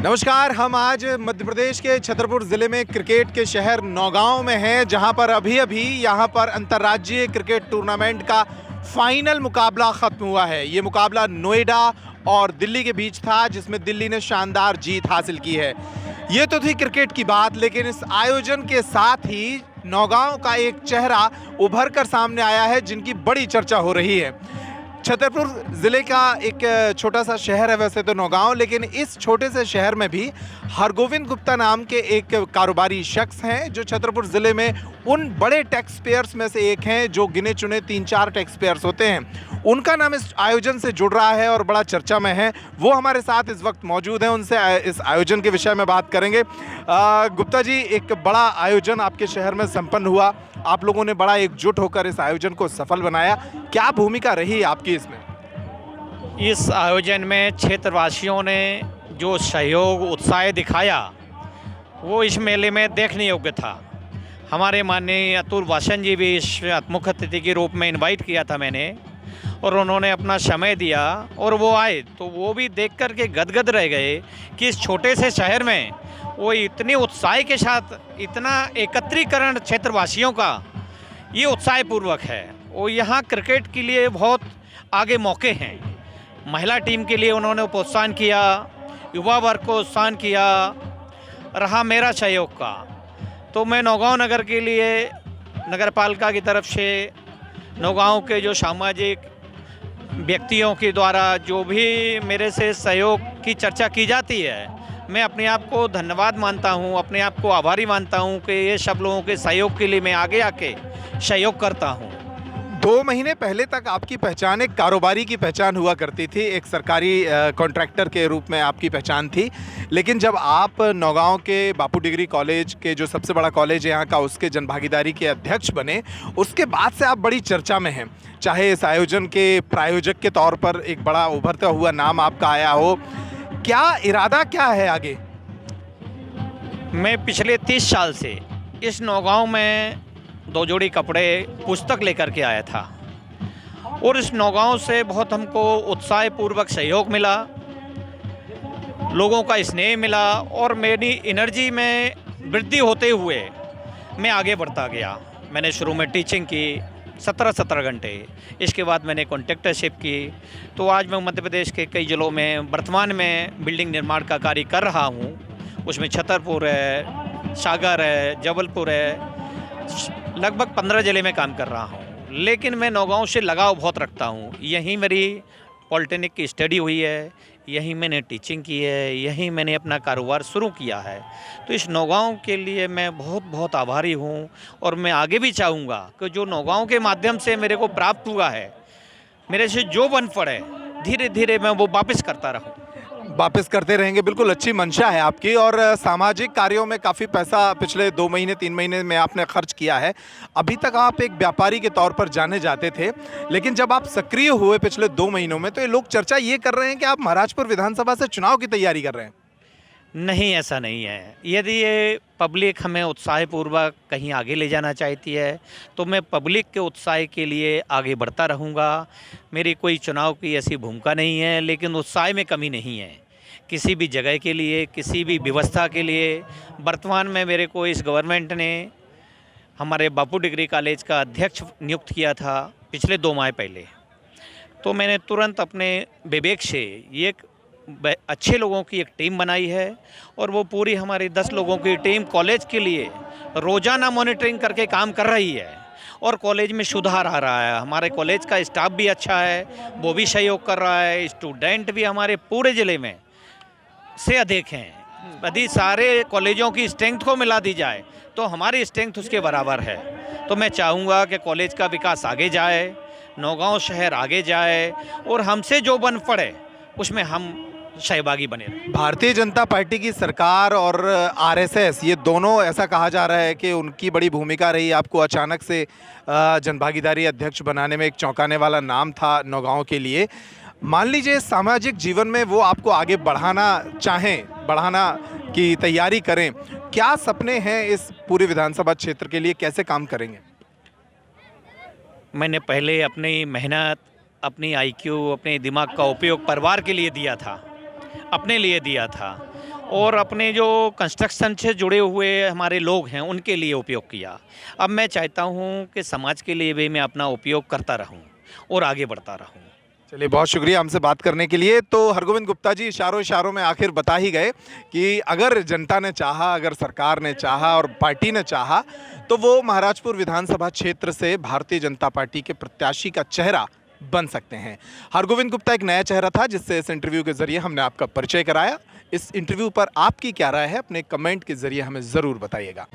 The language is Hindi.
नमस्कार। हम आज मध्य प्रदेश के छतरपुर ज़िले में क्रिकेट के शहर नौगांव में हैं, जहां पर अभी यहां पर अंतर्राज्यीय क्रिकेट टूर्नामेंट का फाइनल मुकाबला ख़त्म हुआ है। ये मुकाबला नोएडा और दिल्ली के बीच था, जिसमें दिल्ली ने शानदार जीत हासिल की है। ये तो थी क्रिकेट की बात, लेकिन इस आयोजन के साथ ही नौगांव का एक चेहरा उभर कर सामने आया है, जिनकी बड़ी चर्चा हो रही है। छतरपुर ज़िले का एक छोटा सा शहर है वैसे तो नौगांव, लेकिन इस छोटे से शहर में भी हरगोविंद गुप्ता नाम के एक कारोबारी शख्स हैं, जो छतरपुर ज़िले में उन बड़े टैक्स पेयर्स में से एक हैं, जो गिने चुने 3-4 टैक्स पेयर्स होते हैं। उनका नाम इस आयोजन से जुड़ रहा है और बड़ा चर्चा में है। वो हमारे साथ इस वक्त मौजूद हैं, उनसे इस आयोजन के विषय में बात करेंगे। गुप्ता जी, एक बड़ा आयोजन आपके शहर में संपन्न हुआ, आप लोगों ने बड़ा एकजुट होकर इस आयोजन को सफल बनाया। क्या भूमिका रही आपकी इसमें? इस आयोजन में क्षेत्रवासियों ने जो सहयोग उत्साह दिखाया वो इस मेले में देखने योग्य था। हमारे माननीय अतुल वासन जी भी इस मुख्य अतिथि के रूप में इनवाइट किया था मैंने, और उन्होंने अपना समय दिया और वो आए, तो वो भी देख कर के गदगद रह गए कि इस छोटे से शहर में वो इतनी उत्साह के साथ इतना एकत्रीकरण क्षेत्रवासियों का ये उत्साहपूर्वक है। वो यहाँ क्रिकेट के लिए बहुत आगे मौके हैं। महिला टीम के लिए उन्होंने प्रोत्साहन किया, युवा वर्ग को प्रोत्साहन किया, रहा मेरा सहयोग का। तो मैं नौगांव नगर के लिए नगर पालिका की तरफ से नौगांव के जो सामाजिक व्यक्तियों के द्वारा जो भी मेरे से सहयोग की चर्चा की जाती है, मैं अपने आप को धन्यवाद मानता हूं, अपने आप को आभारी मानता हूं कि ये सब लोगों के सहयोग के लिए मैं आगे आके सहयोग करता हूं। 2 महीने पहले तक आपकी पहचान एक कारोबारी की पहचान हुआ करती थी, एक सरकारी कॉन्ट्रैक्टर के रूप में आपकी पहचान थी। लेकिन जब आप नौगांव के बापू डिग्री कॉलेज के, जो सबसे बड़ा कॉलेज है यहाँ का, उसके जनभागीदारी के अध्यक्ष बने, उसके बाद से आप बड़ी चर्चा में हैं। चाहे इस आयोजन के प्रायोजक के तौर पर एक बड़ा उभरता हुआ नाम आपका आया हो, क्या इरादा क्या है आगे? मैं पिछले 30 साल से इस नौगांव में 2 जोड़ी कपड़े पुस्तक लेकर के आया था, और इस नौगांव से बहुत हमको उत्साहपूर्वक सहयोग मिला, लोगों का स्नेह मिला, और मेरी एनर्जी में वृद्धि होते हुए मैं आगे बढ़ता गया। मैंने शुरू में टीचिंग की 17 घंटे, इसके बाद मैंने कॉन्ट्रैक्टरशिप की। तो आज मैं मध्य प्रदेश के कई जिलों में वर्तमान में बिल्डिंग निर्माण का कार्य कर रहा हूँ। उसमें छतरपुर है, सागर है, जबलपुर है, लगभग 15 ज़िले में काम कर रहा हूँ। लेकिन मैं नौगांव से लगाव बहुत रखता हूँ। यहीं मेरी पॉलिटेक्निक की स्टडी हुई है, यहीं मैंने टीचिंग की है, यहीं मैंने अपना कारोबार शुरू किया है। तो इस नौगांव के लिए मैं बहुत बहुत आभारी हूँ, और मैं आगे भी चाहूँगा कि जो नौगांव के माध्यम से मेरे को प्राप्त हुआ है, मेरे से जो बन पड़े, धीरे धीरे मैं वो वापस करता रहूँ। वापस करते रहेंगे, बिल्कुल अच्छी मंशा है आपकी। और सामाजिक कार्यों में काफ़ी पैसा पिछले 2 महीने 3 महीने में आपने खर्च किया है। अभी तक आप एक व्यापारी के तौर पर जाने जाते थे, लेकिन जब आप सक्रिय हुए पिछले 2 महीनों में, तो ये लोग चर्चा ये कर रहे हैं कि आप महाराजपुर विधानसभा से चुनाव की तैयारी कर रहे हैं। नहीं, ऐसा नहीं है। यदि ये पब्लिक हमें उत्साहपूर्वक कहीं आगे ले जाना चाहती है, तो मैं पब्लिक के उत्साह के लिए आगे बढ़ता रहूँगा। मेरी कोई चुनाव की ऐसी भूमिका नहीं है, लेकिन उत्साह में कमी नहीं है। किसी भी जगह के लिए, किसी भी व्यवस्था के लिए वर्तमान में मेरे को इस गवर्नमेंट ने हमारे बापू डिग्री कॉलेज का अध्यक्ष नियुक्त किया था पिछले 2 माह पहले। तो मैंने तुरंत अपने विवेक से ये अच्छे लोगों की एक टीम बनाई है, और वो पूरी हमारी 10 लोगों की टीम कॉलेज के लिए रोज़ाना मॉनिटरिंग करके काम कर रही है, और कॉलेज में सुधार आ रहा है। हमारे कॉलेज का स्टाफ भी अच्छा है, वो भी सहयोग कर रहा है। स्टूडेंट भी हमारे पूरे ज़िले में से अधिक हैं। यदि सारे कॉलेजों की स्ट्रेंथ को मिला दी जाए तो हमारी स्ट्रेंथ उसके बराबर है। तो मैं चाहूँगा कि कॉलेज का विकास आगे जाए, नौगांव शहर आगे जाए, और हमसे जो बन पड़े उसमें हम सहभागी बने रहें। भारतीय जनता पार्टी की सरकार और आरएसएस, ये दोनों, ऐसा कहा जा रहा है कि उनकी बड़ी भूमिका रही। आपको अचानक से जनभागीदारी अध्यक्ष बनाने में एक चौंकाने वाला नाम था नौगांव के लिए। मान लीजिए सामाजिक जीवन में वो आपको आगे बढ़ाना चाहें, बढ़ाना की तैयारी करें, क्या सपने हैं इस पूरे विधानसभा क्षेत्र के लिए, कैसे काम करेंगे? मैंने पहले अपनी मेहनत, अपनी आईक्यू, अपने दिमाग का उपयोग परिवार के लिए दिया था, अपने लिए दिया था, और अपने जो कंस्ट्रक्शन से जुड़े हुए हमारे लोग हैं उनके लिए उपयोग किया। अब मैं चाहता हूँ कि समाज के लिए भी मैं अपना उपयोग करता रहूँ और आगे बढ़ता रहूँ। चलिए, बहुत शुक्रिया हमसे बात करने के लिए। तो हरगोविंद गुप्ता जी इशारों इशारों में आखिर बता ही गए कि अगर जनता ने चाहा, अगर सरकार ने चाहा और पार्टी ने चाहा तो वो महाराजपुर विधानसभा क्षेत्र से भारतीय जनता पार्टी के प्रत्याशी का चेहरा बन सकते हैं। हरगोविंद गुप्ता एक नया चेहरा था जिससे इस इंटरव्यू के जरिए हमने आपका परिचय कराया। इस इंटरव्यू पर आपकी क्या राय है, अपने कमेंट के जरिए हमें ज़रूर बताइएगा।